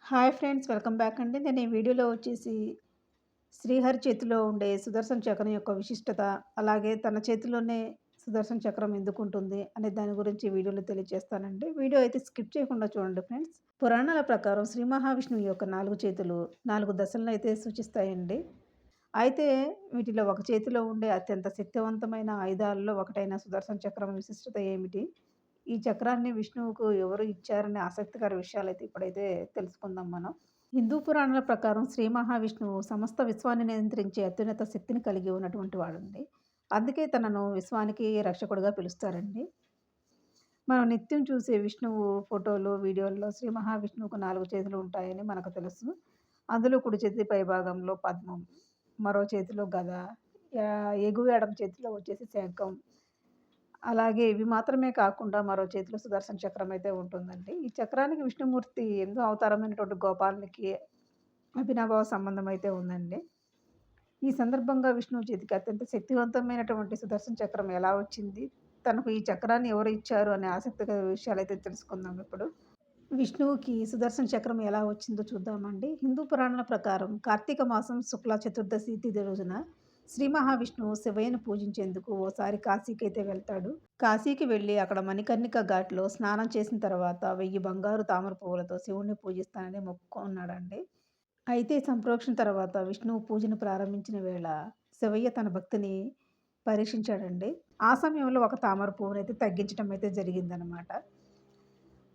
Hi friends, welcome back అండి. నేను ఈ వీడియోలో వచ్చేసి శ్రీహరి చేతిలో ఉండే సుదర్శన చక్రం యొక్క విశిష్టత, అలాగే తన చేతిలోనే సుదర్శన చక్రం ఎందుకుంటుంది అనే దాని గురించి ఈ వీడియోలో తెలియజేస్తానండి. వీడియో అయితే స్కిప్ చేయకుండా చూడండి ఫ్రెండ్స్. పురాణాల ప్రకారం శ్రీ మహావిష్ణువు యొక్క 4 చేతులు 4 దశలను అయితే సూచిస్తాయండి. అయితే వీటిలో ఒక చేతిలో ఉండే అత్యంత శక్తివంతమైన ఆయుధాలలో ఒకటైన సుదర్శన చక్రం విశిష్టత ఏమిటి? ఈ చక్రాన్ని విష్ణువుకు ఎవరు ఇచ్చారనే ఆసక్తికర విషయాలైతే ఇప్పుడైతే తెలుసుకుందాం మనం. హిందూ పురాణాల ప్రకారం శ్రీ మహావిష్ణువు సమస్త విశ్వాన్ని నియంత్రించే అత్యున్నత శక్తిని కలిగి ఉన్నటువంటి వాడండి. అందుకే తనను విశ్వానికి రక్షకుడిగా పిలుస్తారండి. మనం నిత్యం చూసే విష్ణువు ఫోటోలు, వీడియోల్లో శ్రీ మహావిష్ణువుకు 4 చేతులు ఉంటాయని మనకు తెలుసు. అందులో కుడి చేతి పైభాగంలో పద్మం, మరో చేతిలో గద, ఎగువ ఎడమ చేతిలో వచ్చేసి శంఖం. అలాగే ఇవి మాత్రమే కాకుండా మరో చేతిలో సుదర్శన చక్రం అయితే ఉంటుందండి. ఈ చక్రానికి విష్ణుమూర్తి ఎందో అవతారమైనటువంటి గోపాలునికి అభినవ సంబంధం అయితే ఉందండి. ఈ సందర్భంగా విష్ణువు చేతికి అత్యంత శక్తివంతమైనటువంటి సుదర్శన చక్రం ఎలా వచ్చింది? తనకు ఈ చక్రాన్ని ఎవరు ఇచ్చారు అనే ఆసక్తికర విషయాలైతే తెలుసుకుందాం ఇప్పుడు. విష్ణువుకి సుదర్శన చక్రం ఎలా వచ్చిందో చూద్దామండి. హిందూ పురాణాల ప్రకారం కార్తీక మాసం శుక్ల చతుర్దశి తిథి రోజున శ్రీ మహావిష్ణువు శివయ్యను పూజించేందుకు ఓసారి కాశీకైతే వెళ్తాడు. కాశీకి వెళ్ళి అక్కడ మణికర్ణిక ఘాట్లో స్నానం చేసిన తర్వాత 1000 బంగారు తామర పువ్వులతో శివుణ్ణి పూజిస్తానని మొక్కుకున్నాడండి. అయితే సంప్రోక్షణ తర్వాత విష్ణువు పూజను ప్రారంభించిన వేళ శివయ్య తన భక్తిని పరీక్షించాడండి. ఆ సమయంలో ఒక తామర పువ్వునైతే తగ్గించడం అయితే జరిగిందనమాట.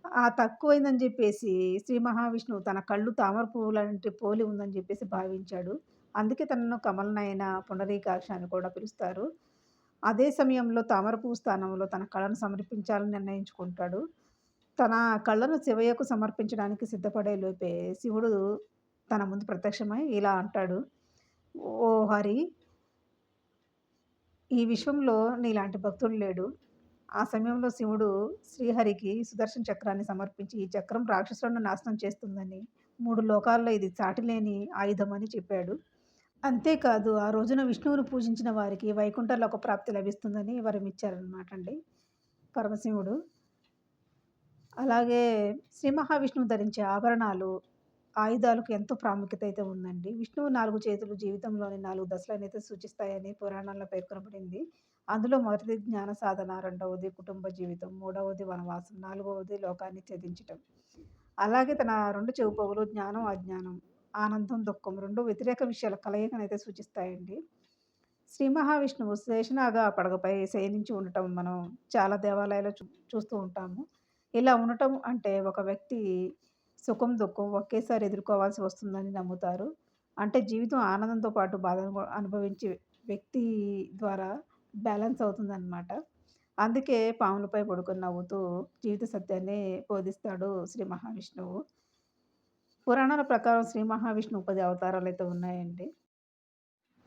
ఆ తక్కువైందని జెప్పేసి శ్రీ మహావిష్ణువు తన కళ్ళు తామర పువ్వులంటి పోలి ఉందని జెప్పేసి భావించాడు. అందుకే తనను కమలనయన, పుండరీకాక్ష అని కూడా పిలుస్తారు. అదే సమయంలో తామర పువ్వు స్థానంలో తన కళను సమర్పించాలని నిర్ణయించుకుంటాడు. తన కళ్ళను శివయ్యకు సమర్పించడానికి సిద్ధపడే లోపే శివుడు తన ముందు ప్రత్యక్షమై ఇలా అంటాడు: "ఓ హరి! ఈ విశ్వంలో నీలాంటి భక్తుడు లేడు." ఆ సమయంలో శివుడు శ్రీహరికి సుదర్శన చక్రాన్ని సమర్పించి, ఈ చక్రం రాక్షసులను నాశనం చేస్తుందని, 3 లోకాల్లో ఇది సాటిలేని ఆయుధమని చెప్పాడు. అంతేకాదు ఆ రోజున విష్ణువును పూజించిన వారికి వైకుంఠ లోక ప్రాప్తి లభిస్తుందని వరమిచ్చారనమాట అండి పరమశివుడు. అలాగే శ్రీ మహావిష్ణువు ధరించే ఆభరణాలు, ఆయుధాలకు ఎంతో ప్రాముఖ్యత అయితే ఉందండి. విష్ణువు 4 చేతులు జీవితంలోని 4 దశలనైతే సూచిస్తాయని పురాణాల్లో పేర్కొనబడింది. అందులో మొదటిది జ్ఞాన సాధన, రెండవది కుటుంబ జీవితం, మూడవది వనవాసం, నాలుగవది లోకాన్ని త్యజించటం. అలాగే తన 2 చెవుపోగులు జ్ఞానం, అజ్ఞానం, ఆనందం, దుఃఖం 2 వ్యతిరేక విషయాల కలయికనైతే సూచిస్తాయండి. శ్రీ మహావిష్ణువు శేషనాగ పడగపై శయనించి ఉండటం మనం చాలా దేవాలయాల్లో చూస్తూ ఉంటాము. ఇలా ఉండటం అంటే ఒక వ్యక్తి సుఖం, దుఃఖం ఒకేసారి ఎదుర్కోవాల్సి వస్తుందని నమ్ముతారు. అంటే జీవితం ఆనందంతో పాటు బాధను అనుభవించే వ్యక్తి ద్వారా బ్యాలెన్స్ అవుతుందనమాట. అందుకే పాములపై పడుకొని నవ్వుతూ జీవిత సత్యాన్ని బోధిస్తాడు శ్రీ మహావిష్ణువు. పురాణాల ప్రకారం శ్రీ మహావిష్ణువు 10 అవతారాలైతే ఉన్నాయండి.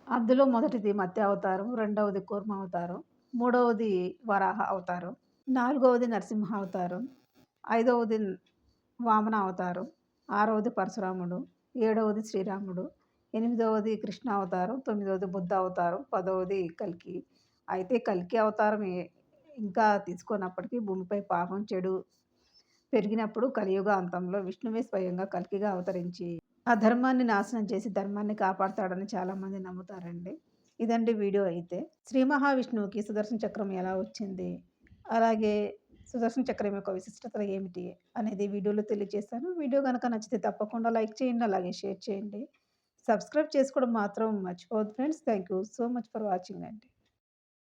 అందులో మొదటిది మత్స్య అవతారం, రెండవది కూర్మ అవతారం, మూడవది వరాహ అవతారం, నాలుగవది నరసింహ అవతారం, ఐదవది వామన అవతారం, ఆరవది పరశురాముడు, ఏడవది శ్రీరాముడు, ఎనిమిదవది కృష్ణ అవతారం, తొమ్మిదవది బుద్ధ అవతారం, 10వది కల్కి. అయితే కల్కి అవతారం ఇంకా తీసుకున్నప్పటికీ భూమిపై పాపం, చెడు పెరిగినప్పుడు కలియుగ అంతంలో విష్ణువే స్వయంగా కల్కిగా అవతరించి అధర్మాన్ని నాశనం చేసి ధర్మాన్ని కాపాడతాడని చాలామంది నమ్ముతారండి. ఇదండి వీడియో అయితే. శ్రీ మహావిష్ణువుకి సుదర్శన చక్రం ఎలా వచ్చింది? అలాగే సుదర్శన చక్రం యొక్క విశిష్టతలు ఏమిటి? అనేది వీడియోలో తెలియజేశాను. వీడియో గనక నచ్చితే తప్పకుండా లైక్ చేయండి. అలాగే షేర్ చేయండి. సబ్స్క్రైబ్ చేసుకోవడం మాత్రం మర్చిపోవద్దు friends. Thank you so much for watching అండి.